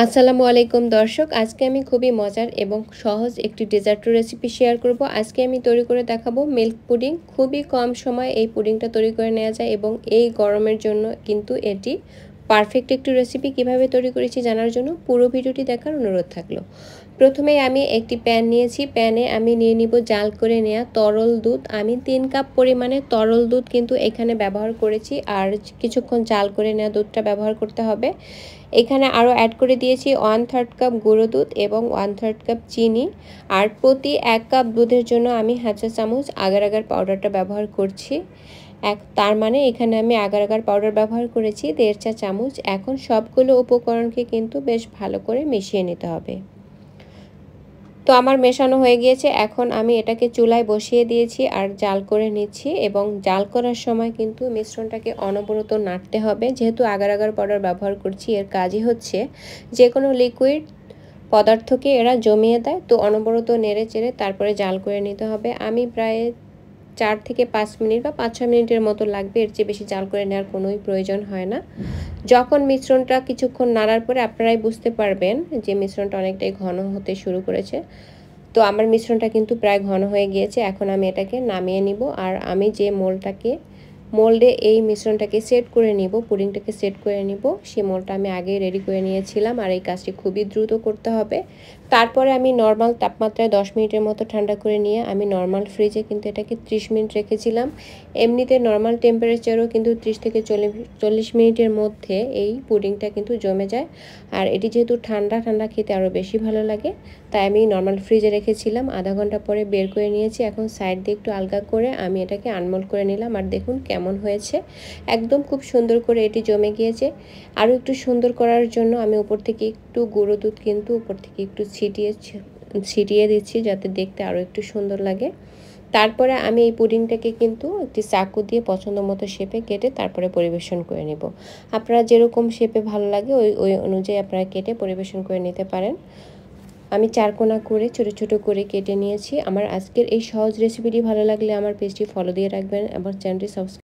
আসসালামু আলাইকুম দর্শক, আজকে আমি খুবই মজার এবং সহজ একটি ডেজার্ট রেসিপি শেয়ার করব। আজকে আমি তৈরি করে দেখাবো মিল্ক পুডিং। খুবই কম সময়ে এই পুডিংটা তৈরি করে নেওয়া যায় এবং এই গরমের জন্য কিন্তু এটি পারফেক্ট একটি রেসিপি। কিভাবে তৈরি করেছি জানার জন্য পুরো ভিডিওটি দেখার অনুরোধ থাকলো। প্রথমেই আমি একটি প্যান নিয়েছি, প্যানে আমি নিয়ে নিব জাল করে নেওয়া তরল দুধ। আমি 3 কাপ পরিমাণে তরল দুধ কিন্তু এখানে ব্যবহার করেছি, আর কিছুক্ষণ জাল করে নেওয়া দুধটা ব্যবহার করতে হবে। এখানে আরও অ্যাড করে দিয়েছি 1/3 কাপ গুঁড়ো দুধ এবং 1/3 কাপ চিনি। আর প্রতি 1 কাপ দুধের জন্য আমি 1/2 চামচ আগার আগার পাউডারটা ব্যবহার করছি। তার মানে এখানে আমি আগার আগার পাউডার ব্যবহার করেছি 1.5 চা চামচ। এখন সবগুলো উপকরণকে কিন্তু বেশ ভালো করে মিশিয়ে নিতে হবে। তো আমার মেশানো হয়ে গিয়েছে, এখন আমি এটাকে চুলায় বসিয়ে দিয়েছি আর জাল করে নিচ্ছি। এবং জাল করার সময় কিন্তু মিশ্রণটাকে অনবরত নাড়তে হবে, যেহেতু আগার আগার পাউডার ব্যবহার করছি। এর কাজই হচ্ছে যে কোনো লিকুইড পদার্থকে এরা জমিয়ে দেয়। তো অনবরত নেড়ে চেড়ে তারপরে জাল করে নিতে হবে। আমি প্রায় 4 থেকে 5 মিনিট বা 5-6 মিনিটের মতো লাগবে, এর চেয়ে বেশি জাল করে নেওয়ার কোনোই প্রয়োজন হয় না। যখন মিশ্রণটা কিছুক্ষণ নাড়ার পরে আপনারাই বুঝতে পারবেন যে মিশ্রণটা অনেকটাই ঘন হতে শুরু করেছে। তো আমার মিশ্রণটা কিন্তু প্রায় ঘন হয়ে গিয়েছে। এখন আমি এটাকে নামিয়ে নিব। আর আমি যে মোল্ডে এই মিশ্রণটাকে সেট করে নিব, পুডিংটাকে সেট করে নিব, সেই মোল্ডটা আমি আগেই রেডি করে নিয়েছিলাম। আর এই কাজটি খুবই দ্রুত করতে হবে। তারপরে আমি নর্মাল তাপমাত্রায় 10 মিনিটের মতো ঠান্ডা করে নিয়ে আমি নর্মাল ফ্রিজে কিন্তু এটাকে 30 মিনিট রেখেছিলাম। এমনিতে নর্মাল টেম্পারেচারও কিন্তু 30 থেকে 40 মিনিটের মধ্যে এই পুডিংটা কিন্তু জমে যায়। আর এটি যেহেতু ঠান্ডা ঠান্ডা খেতে আরও বেশি ভালো লাগে, তাই আমি নর্মাল ফ্রিজে রেখেছিলাম। আধা ঘন্টা পরে বের করে নিয়েছি। এখন সাইড দিয়ে একটু আলগা করে আমি এটাকে আনমোল্ড করে নিলাম। আর দেখুন কেমন হয়েছে, একদম খুব সুন্দর করে এটি জমে গিয়েছে। আরও একটু সুন্দর করার জন্য আমি উপর থেকে একটু গুঁড়ো দুধ কিন্তু উপর থেকে একটু ছিটিয়ে দিচ্ছি, যাতে দেখতে আরও একটু সুন্দর লাগে। তারপরে আমি এই পুডিংটাকে কিন্তু একটি চাকু দিয়ে পছন্দ মতো শেপে কেটে তারপরে পরিবেশন করে নেব। আপনারা যেরকম শেপে ভালো লাগে ওই অনুযায়ী আপনারা কেটে পরিবেশন করে নিতে পারেন। আমি চারকোনা করে ছোট ছোট করে কেটে নিয়েছি। আমার আজকের এই সহজ রেসিপিটি ভালো লাগলে আমার পেজটি ফলো দিয়ে রাখবেন এবং চ্যানেলটি সাবস্ক্রাইব